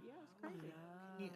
Yeah, it's crazy. Yeah.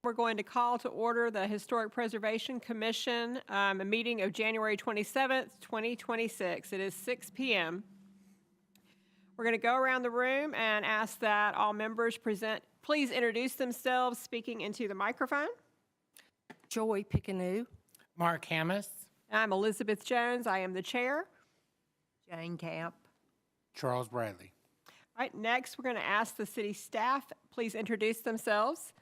We're going to call to order the Historic Preservation Commission, a meeting of January 27th, 2026. It is 6 p.m. We're going to go around the room and ask that all members please introduce themselves, speaking into the microphone. Joy Pickanew. Mark Hammis. I'm Elizabeth Jones. I am the chair. Jane Camp. Charles Bradley. All right, next we're going to ask the city staff, please introduce themselves.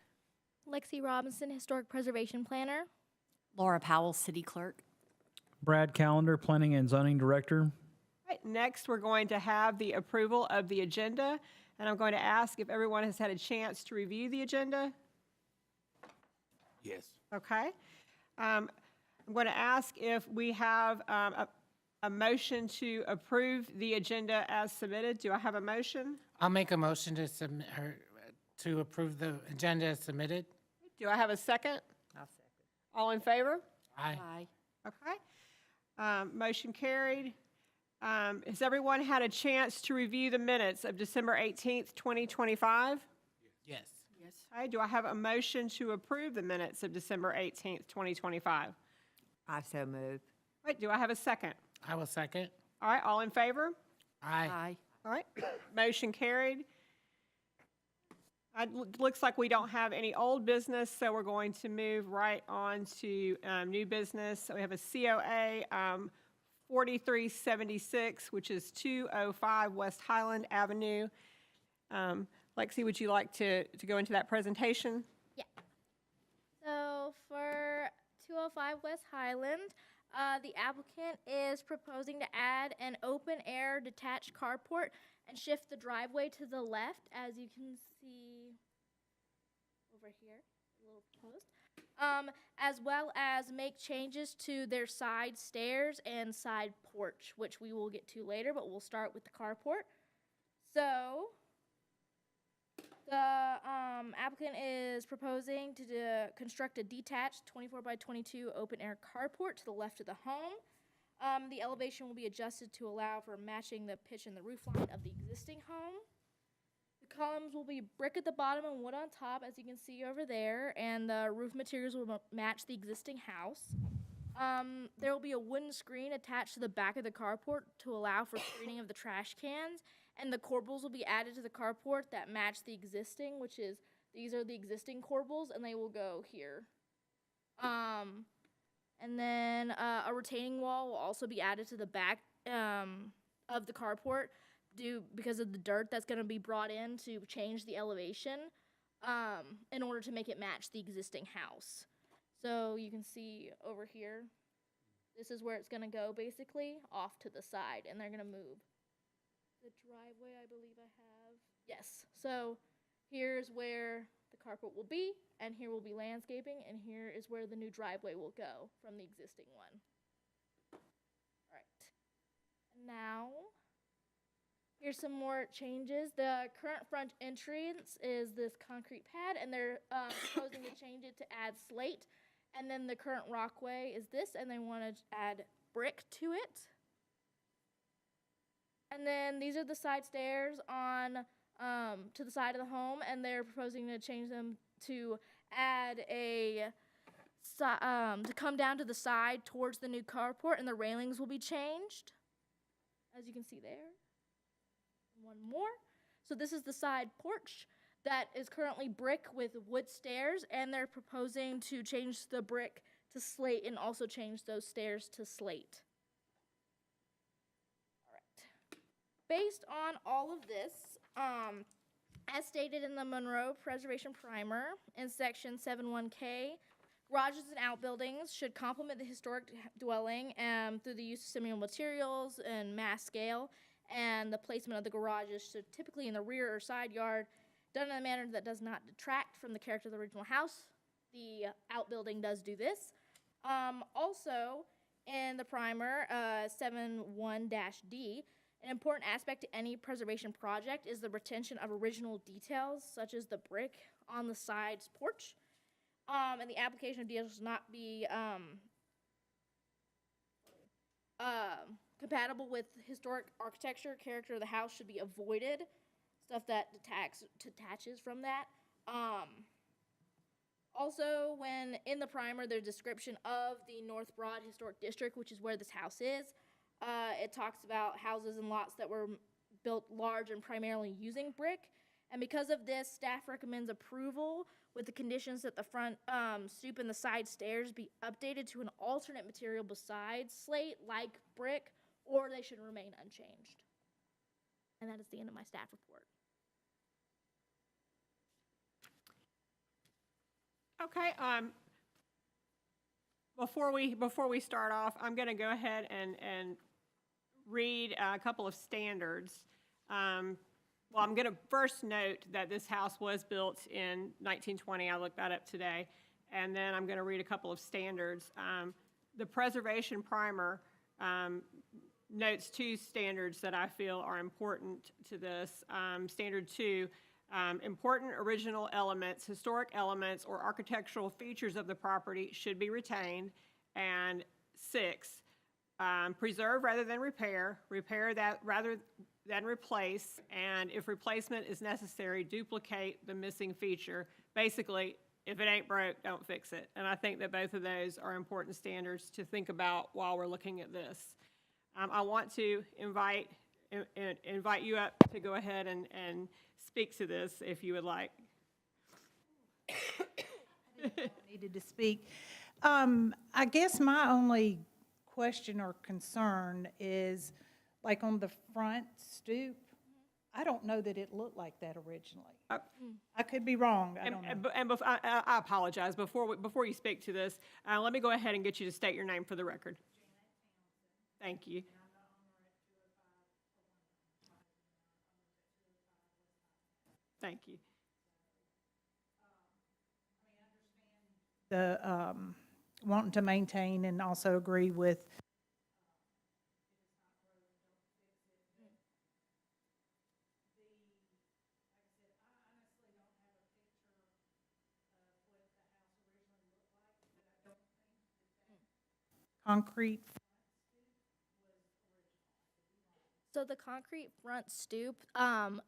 Lexi Robinson, Historic Preservation Planner. Laura Powell, City Clerk. Brad Callender, Planning and Zoning Director. All right, next we're going to have the approval of the agenda, and I'm going to ask if everyone has had a chance to review the agenda. Yes. Okay. I'm going to ask if we have a motion to approve the agenda as submitted. Do I have a motion? I'll make a motion to submit to approve the agenda as submitted. Do I have a second? I'll second. All in favor? Aye. Okay. Motion carried. Has everyone had a chance to review the minutes of December 18th, 2025? Yes. Yes. Okay, do I have a motion to approve the minutes of December 18th, 2025? I so move. Right, do I have a second? I will second. All right, all in favor? Aye. Aye. All right, motion carried. Looks like we don't have any old business, so we're going to move right on to new business. So we have a COA 4376, which is 205 West Highland Avenue. Lexi, would you like to go into that presentation? Yeah. So for 205 West Highland, the applicant is proposing to add an open-air detached carport and shift the driveway to the left, as you can see over here, a little post, as well as make changes to their side stairs and side porch, which we will get to later, but we'll start with the carport. So the applicant is proposing to construct a detached 24 by 22 open-air carport to the left of the home. The elevation will be adjusted to allow for matching the pitch and the roof line of the existing home. The columns will be brick at the bottom and wood on top, as you can see over there, and the roof materials will match the existing house. There will be a wooden screen attached to the back of the carport to allow for screening of the trash cans, and the corbels will be added to the carport that match the existing, which is, these are the existing corbels, and they will go here. And then a retaining wall will also be added to the back of the carport because of the dirt that's going to be brought in to change the elevation in order to make it match the existing house. So you can see over here, this is where it's going to go basically, off to the side, and they're going to move the driveway, I believe I have. Yes, so here's where the carport will be, and here will be landscaping, and here is where the new driveway will go from the existing one. All right. Now, here's some more changes. The current front entrance is this concrete pad, and they're proposing to change it to add slate. And then the current walkway is this, and they want to add brick to it. And then these are the side stairs on to the side of the home, and they're proposing to change them to add to come down to the side towards the new carport, and the railings will be changed, as you can see there. One more. So this is the side porch that is currently brick with wood stairs, and they're proposing to change the brick to slate and also change those stairs to slate. All right. Based on all of this, as stated in the Monroe Preservation Primer in section 7.1K, garages and outbuildings should complement the historic dwelling through the use of similar materials and mass scale, and the placement of the garages should typically in the rear or side yard, done in a manner that does not detract from the character of the original house. The outbuilding does do this. Also, in the primer, 7.1-D, an important aspect to any preservation project is the retention of original details, such as the brick on the side's porch. And the application of details should not be compatible with historic architecture. Character of the house should be avoided. Stuff that detaches from that. Also, when in the primer, there's a description of the North Broad Historic District, which is where this house is. It talks about houses and lots that were built large and primarily using brick. And because of this, staff recommends approval with the conditions that the front stoop and the side stairs be updated to an alternate material besides slate, like brick, or they should remain unchanged. And that is the end of my staff report. Okay, before we start off, I'm going to go ahead and read a couple of standards. Well, I'm going to first note that this house was built in 1920. I looked that up today. And then I'm going to read a couple of standards. The preservation primer notes two standards that I feel are important to this. Standard 2, important original elements, historic elements, or architectural features of the property should be retained. And 6, preserve rather than repair that rather than replace, and if replacement is necessary, duplicate the missing feature. Basically, if it ain't broke, don't fix it. And I think that both of those are important standards to think about while we're looking at this. I want to invite you up to go ahead and speak to this if you would like. Needed to speak. I guess my only question or concern is, like on the front stoop, I don't know that it looked like that originally. I could be wrong, I don't know. I apologize. Before you speak to this, let me go ahead and get you to state your name for the record. Thank you. Thank you. The, wanting to maintain and also agree with concrete. So the concrete front stoop, for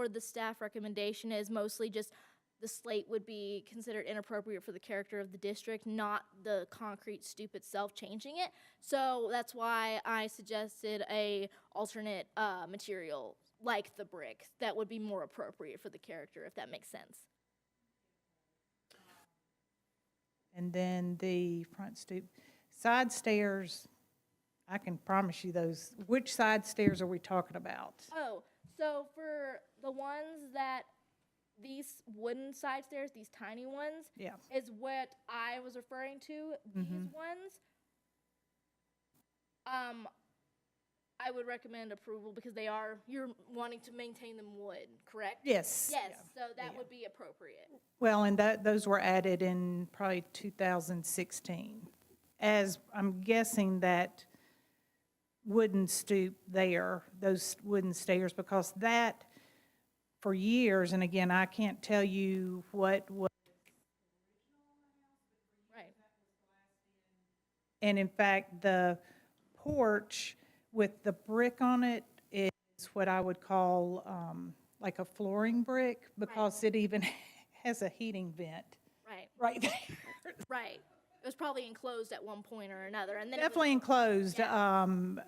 the staff recommendation is mostly just the slate would be considered inappropriate for the character of the district, not the concrete stoop itself changing it. So that's why I suggested a alternate material like the brick that would be more appropriate for the character, if that makes sense. And then the front stoop. Side stairs, I can promise you those. Which side stairs are we talking about? Oh, so for the ones that, these wooden side stairs, these tiny ones, Yeah. is what I was referring to. These ones, I would recommend approval because you're wanting to maintain them wood, correct? Yes. Yes, so that would be appropriate. Well, and those were added in probably 2016. As I'm guessing that wooden stoop there, those wooden stairs, because that, for years, and again, I can't tell you what was, Right. and in fact, the porch with the brick on it is what I would call like a flooring brick, because it even has a heating vent Right, right there. right. It was probably enclosed at one point or another, and then it was- Definitely enclosed.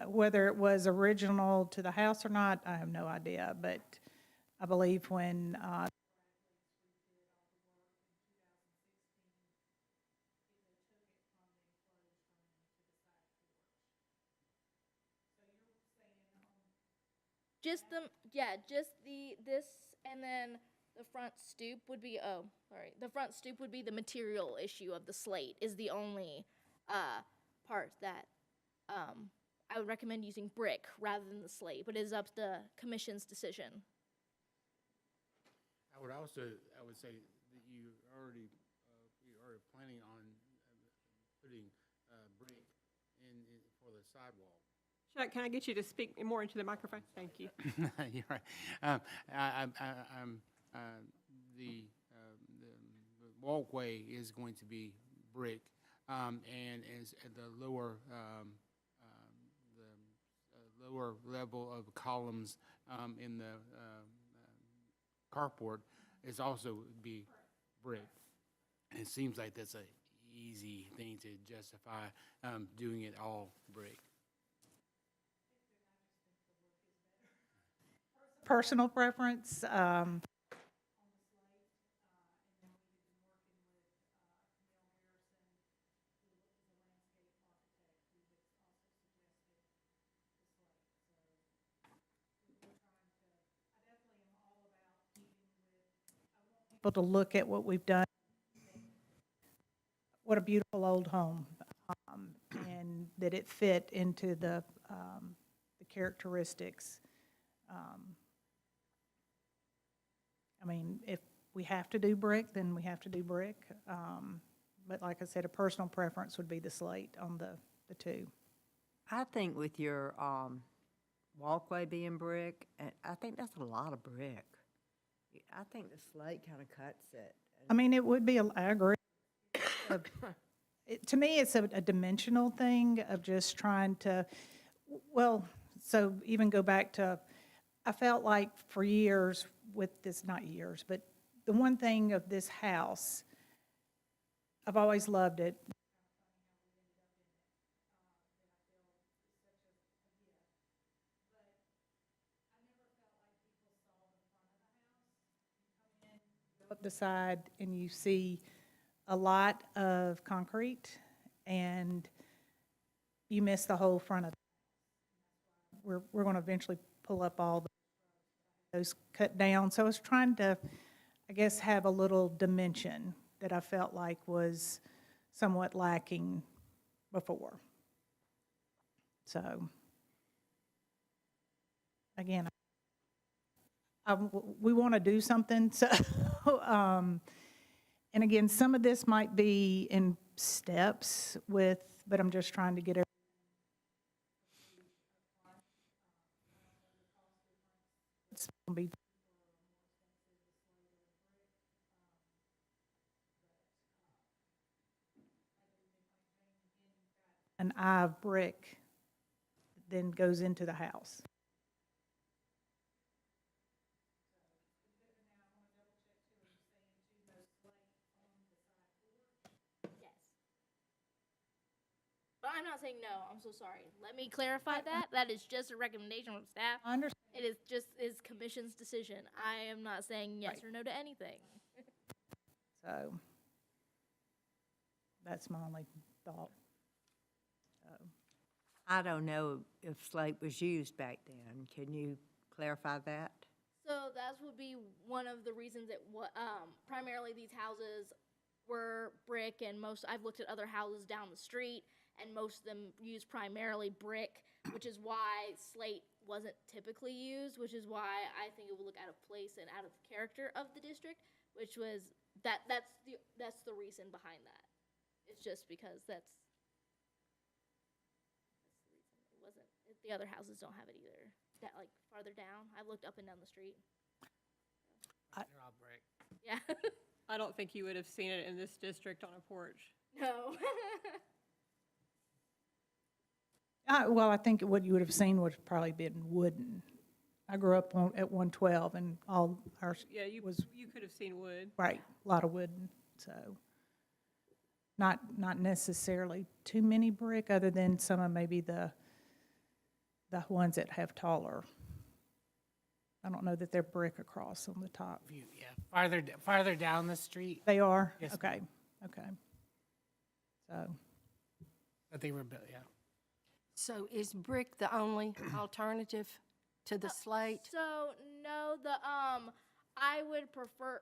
Whether it was original to the house or not, I have no idea, but I believe when just this, and then the front stoop would be, the front stoop would be the material issue of the slate is the only part that I would recommend using brick rather than the slate, but it is up to the commission's decision. I would say that you're already planning on putting brick in for the sidewalk. Chuck, can I get you to speak more into the microphone? Thank you. You're right. The walkway is going to be brick, and as at the lower level of columns in the carport is also be brick. It seems like that's a easy thing to justify doing it all brick. personal preference, people to look at what we've done. What a beautiful old home, and that it fit into the characteristics. I mean, if we have to do brick, then we have to do brick. But like I said, a personal preference would be the slate on the two. I think with your walkway being brick, and I think that's a lot of brick. I think the slate kind of cuts it. I mean, it would be, I agree. To me, it's a dimensional thing of just trying to, well, so even go back to, I felt like for years with this, not years, but the one thing of this house, I've always loved it. Up the side and you see a lot of concrete and you miss the whole front of it. We're going to eventually pull up all those cut down. So I was trying to, I guess, have a little dimension that I felt like was somewhat lacking before. So, again, we want to do something, so, and again, some of this might be in steps with, but I'm just trying to get it's gonna be an eye of brick then goes into the house. Yes. But I'm not saying no. I'm so sorry. Let me clarify that. That is just a recommendation from staff. I understand. It is just is commission's decision. I am not saying yes Right. or no to anything. So that's my only thought. I don't know if slate was used back then. Can you clarify that? So that would be one of the reasons that primarily these houses were brick, and I've looked at other houses down the street, and most of them use primarily brick, which is why slate wasn't typically used, which is why I think it would look out of place and out of the character of the district, which was that's the reason behind that. It's just because that's the reason. It wasn't. The other houses don't have it either. That like farther down, I've looked up and down the street. They're all brick. Yeah. I don't think you would have seen it in this district on a porch. No. Well, I think what you would have seen would have probably been wooden. I grew up at 112 and all our, Yeah, you Was- could have seen wood. right, a lot of wooden, so. Not necessarily too many brick, other than some of maybe the ones that have taller. I don't know that they're brick across on the top. Yeah, farther down the street, They are? Yes, Okay, okay. So, but they were built, yeah. So is brick the only alternative to the slate? So no, I would prefer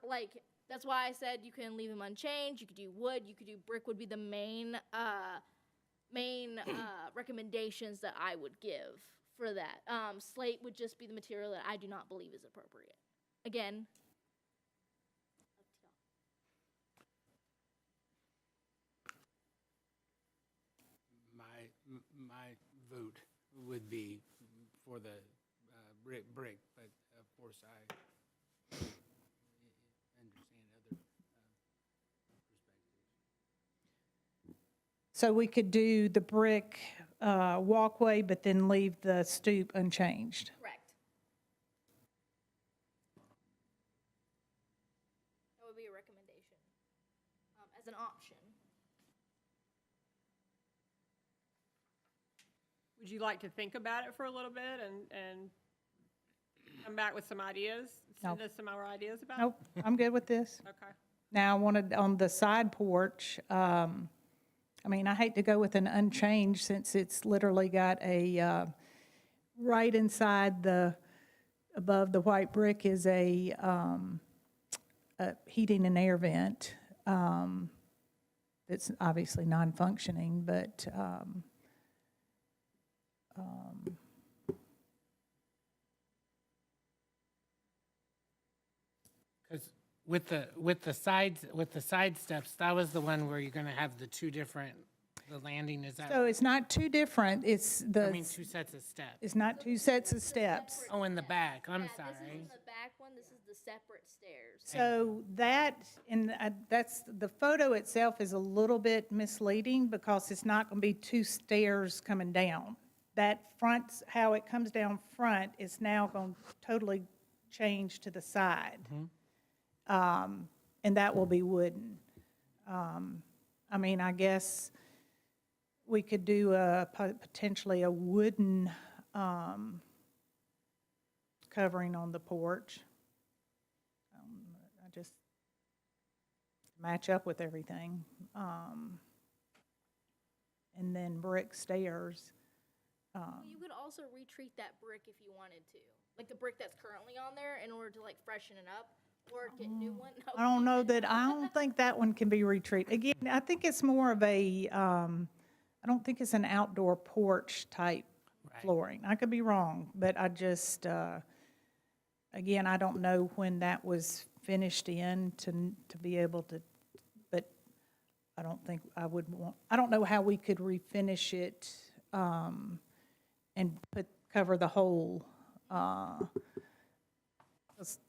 that's why I said you can leave them unchanged. You could do wood. You could do brick. Would be the main recommendations that I would give for that. Slate would just be the material that I do not believe is appropriate. Again. My vote would be for the brick, but of course I understand other perspectives. so we could do the brick walkway, but then leave the stoop unchanged. Correct. That would be a recommendation as an option. Would you like to think about it for a little bit and come back with some ideas? Send No. us some more ideas about it? Nope, I'm good with this. Okay. Now, I wanted, on the side porch, I mean, I hate to go with an unchanged since it's literally got a, right inside above the white brick is a heating and air vent. It's obviously non-functioning, but, Because with the side steps, that was the one where you're gonna have the two different, the landing, is that? so it's not too different, it's I mean, two sets of steps. it's not two sets of steps. Oh, in the back, I'm Yeah, this is sorry. in the back one. this is the separate stairs. So that, and that's, the photo itself is a little bit misleading because it's not going to be two stairs coming down. That front, how it comes down front is now going to totally change to the side. And that will be wooden. I mean, I guess we could do potentially a wooden covering on the porch. I just match up with everything. And then brick stairs. You could also retreat that brick if you wanted to, like the brick that's currently on there, in order to like freshen it up or get new one. I don't know that, I don't think that one can be retreated. Again, I think it's more of a, I don't think it's an outdoor porch type flooring. I could be wrong, but I just, again, I don't know when that was finished in to be able to, but I don't think I would want, I don't know how we could refinish it, and cover the whole, 'cause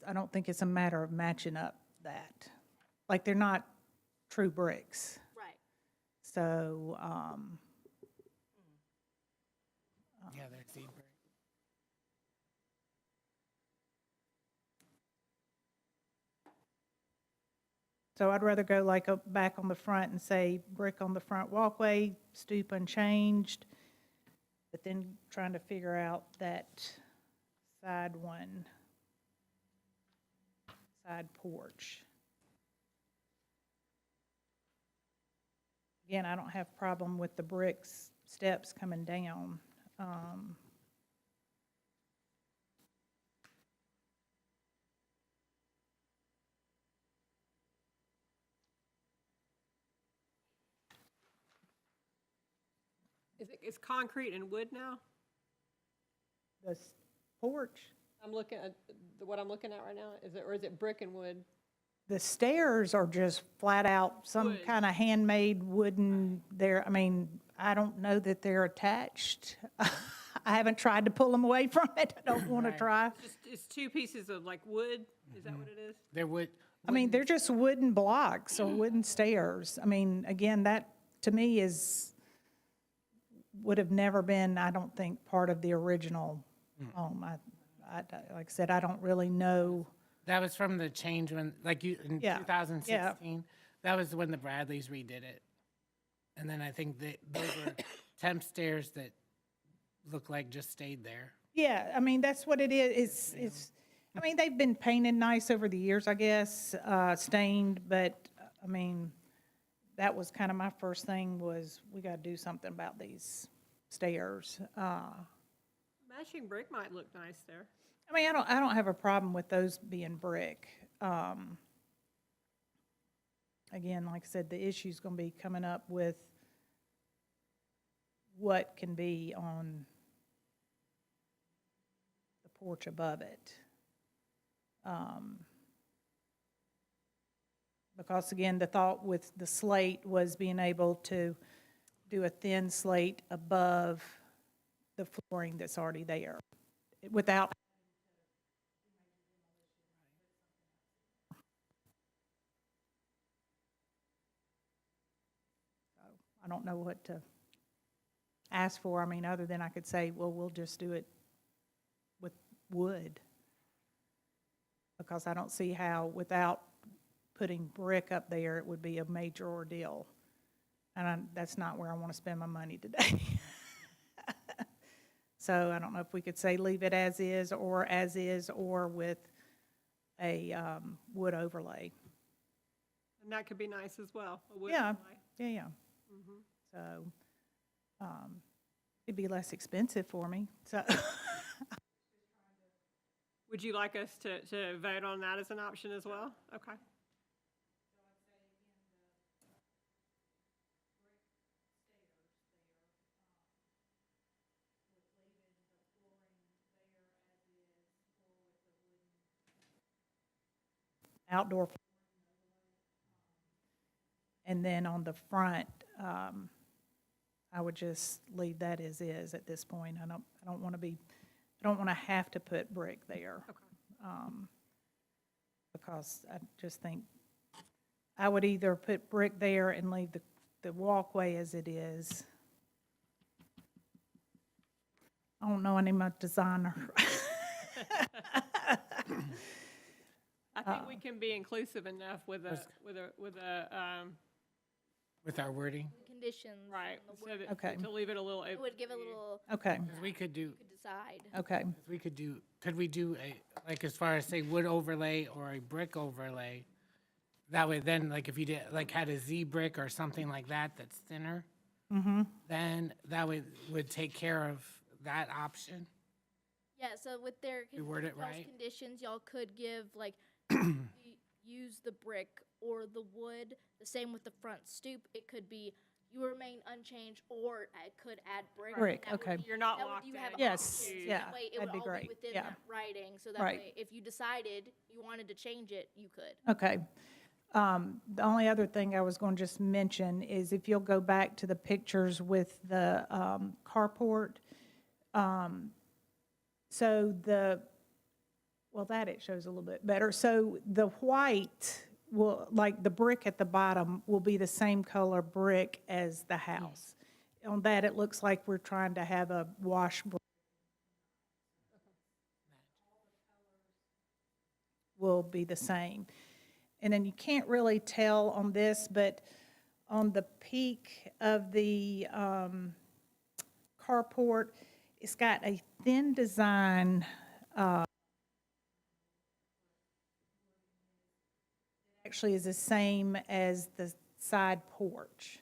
I don't think it's a matter of matching up that. Like, they're not true bricks. Right. So, Yeah, they're seed brick. so I'd rather go like back on the front and say brick on the front walkway, stoop unchanged, but then trying to figure out that side one, side porch. Again, I don't have problem with the bricks, steps coming down. Is concrete and wood now? The porch, I'm looking at, what I'm looking at right now, or is it brick and wood? the stairs are just flat out, some Wood. kind of handmade wooden, I mean, I don't know that they're attached. I haven't tried to pull them away from it, I don't want to Right. try. It's two pieces of like wood, is that what it is? They're wood. I mean, they're just wooden blocks or wooden stairs. I mean, again, that, to me, would have never been, I don't think, part of the original home. Like I said, I don't really know. That was from the change when, like you, in Yeah, 2016, that was when the Bradleys redid it. And then I think those were temp stairs that look like just stayed there. Yeah, I mean, that's what it is. I mean, they've been painted nice over the years, I guess, stained, but, I mean, that was kind of my first thing was, we got to do something about these stairs. Matching brick might look nice there. I mean, I don't have a problem with those being brick. Again, like I said, the issue's gonna be coming up with what can be on the porch above it. Because again, the thought with the slate was being able to do a thin slate above the flooring that's already there without I don't know what to ask for. I mean, other than I could say, well, we'll just do it with wood. Because I don't see how, without putting brick up there, it would be a major ordeal. And that's not where I want to spend my money today. So I don't know if we could say leave it as is, or with a wood overlay. And that could be nice as well, a wood Yeah. overlay. Yeah. So, it'd be less expensive for me, so. Would you like us to vote on that as an option as well? Okay. Outdoor. And then on the front, I would just leave that as is at this point. I don't want to have to put brick there. Okay. because I just think I would either put brick there and leave the walkway as it is. I don't know any my designer. I think we can be inclusive enough with a, With our wording? Conditions. right, and the so word- that, Okay. to leave it a little. It would give a little, Okay, 'Cause we could do, you could decide. okay. could we do a, like, as far as say wood overlay or a brick overlay? That way then, like, if you did, like, had a Z brick or something like that that's thinner, then that would take care of that option. Yeah, so with their You word it y'all's right? conditions, y'all could give like use the brick or the wood. The same with the front stoop. It could be you remain unchanged, or it could add brick. Brick, That would okay. be- You're not that would- locked you in. have Yes, options. yeah, That way it that'd would be all great, be within yeah. that writing. So that Right. way, if you decided you wanted to change it, you could. Okay. The only other thing I was going to just mention is if you'll go back to the pictures with the carport. So that it shows a little bit better. So the white will, like the brick at the bottom will be the same color brick as the house. On that, it looks like we're trying to have a wash brick. Will be the same. And then you can't really tell on this, but on the peak of the carport, it's got a thin design. Actually is the same as the side porch.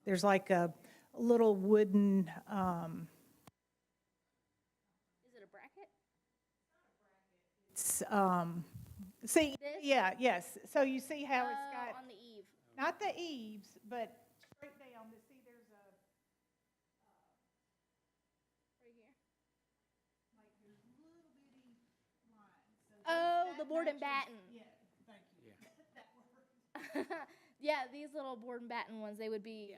There's like a little wooden, Is it a bracket? see, This? yeah, yes. So you see how it's got, On the eave. not the eaves, but straight down, to see there's a, Right here. Oh, the board and batten. yeah, thank you. Yeah, these little board and batten ones, they would be,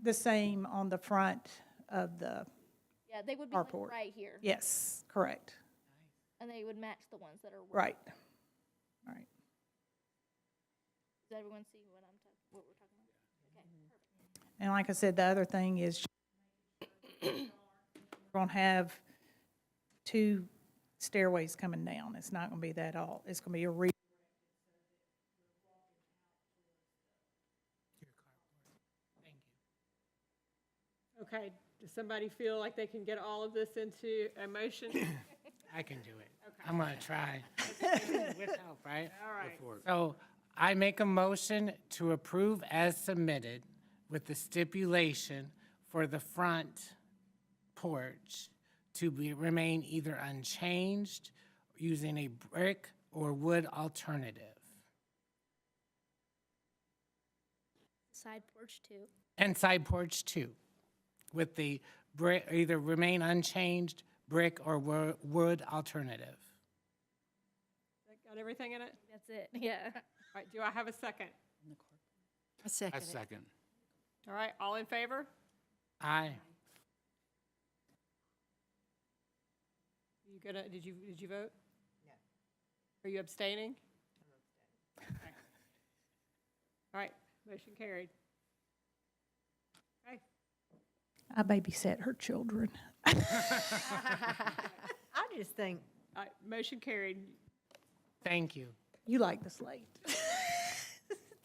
The same on the front of the, yeah, they would be like Carport. right here. yes, correct, And they would match the ones that are. right, right. Does everyone see what we're talking about? Okay, perfect. And like I said, the other thing is we're gonna have 2 stairways coming down. It's not gonna be that all. It's gonna be a Thank you. Okay, does somebody feel like they can get all of this into a motion? I can do it. I'm gonna try. With help, right? All right. So I make a motion to approve as submitted with the stipulation for the front porch to remain either unchanged, using a brick or wood alternative. Side porch too. And side porch too, with the brick, either remain unchanged, brick or wood alternative. That got everything in it? That's it, yeah. All right, do I have a second? A second. second. All right, all in favor? Aye. You gonna, did you vote? No. Are you abstaining? I'm abstaining. All right, motion carried. Okay. I babysit her children. I just think, All right, motion carried. Thank you. You like the slate.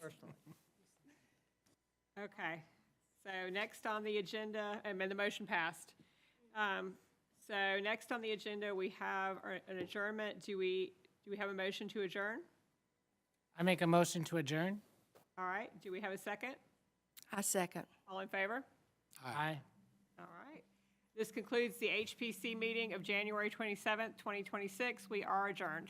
personally, Okay, so next on the agenda, and the motion passed. So next on the agenda, we have an adjournment. Do we have a motion to adjourn? I make a motion to adjourn. All right, do we have a second? I second. All in favor? Aye. All right. This concludes the HPC meeting of January 27th, 2026. We are adjourned.